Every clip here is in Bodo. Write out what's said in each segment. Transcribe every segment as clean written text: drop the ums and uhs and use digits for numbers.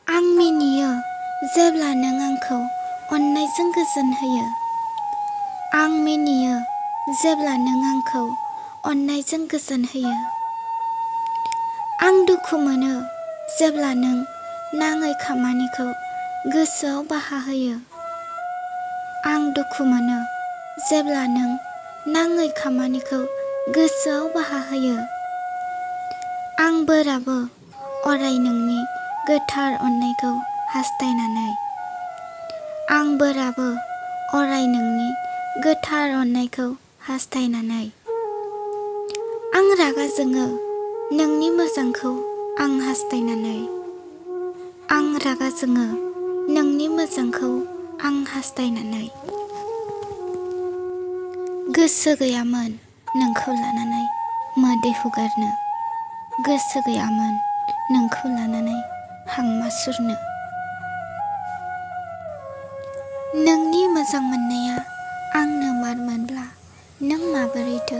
आं मिनियो जेब्ला नों आंखौ अननायजों गोजोन होयो। आं मिनियो जेब्ला नों आंखौ अननायजों गोजोन होयो। आं दुखु मोनो जेब्ला नों नाङै खामानिखौ गोसोआव बाहा होयो। आं दुखु मोनो जेब्ला नों नाङै खामानिखौ गोसोआव बाहा होयो। आं बोराबो अराय नोंनि गोथार अननायखौ हास्थायनानै। आं बोराबो अराय नोंनि गोथार अननायखौ हास्थायनानै। आं रागा जोङो नोंनि मोजांखौ आं हास्थायनानै। आं रागा जोङो नोंनि मोजांखौ आं हास्थायनानै। गोसो गैयामोन नोंखौ लानानै मोदै हुगारनो। गोसो गैयामोन नोंखौ लानानै हांमा सुरनो। नोंनि मोजां मोननाया आंनो मारमोनब्ला नों माबोरैथो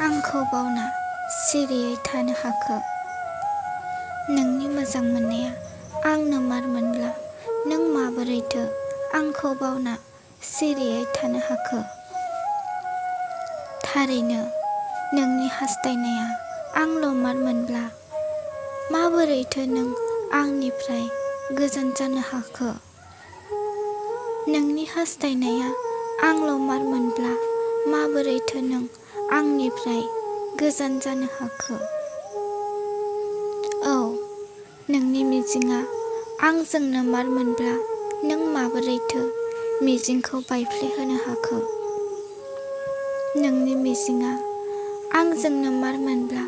आंखौ बावना सिरियै थानो हाखो? नोंनि मोजां मोननाया आंनो मारमोनब्ला नों माबोरैथो आंखौ बावना सिरियै थानो हाखो? थारैनो नोंनि हास्थायनाया आंल' मारमोनब्ला माबोरैथो नों आंनिफ्राय गोजान जानो हाखो? नोंनि हास्थायनाया आंल' मारमोनब्ला माबोरैथो नों आंनिफ्राय गोजान जानो हाखो? औ, नोंनि मिजिंआ आंजोंनो मारमोनब्ला नों माबोरैथो मिजिंखौ बायफ्लेहोनो हाखो? नोंनि मिजिंआ आंजोंनो मारमोनब्ला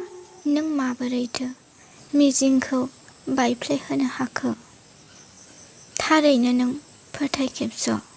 नों माबोरैथो मिजिंखौ बायफ्लेहोनो हाखो? थारैनो नों फोथाय खेबस'।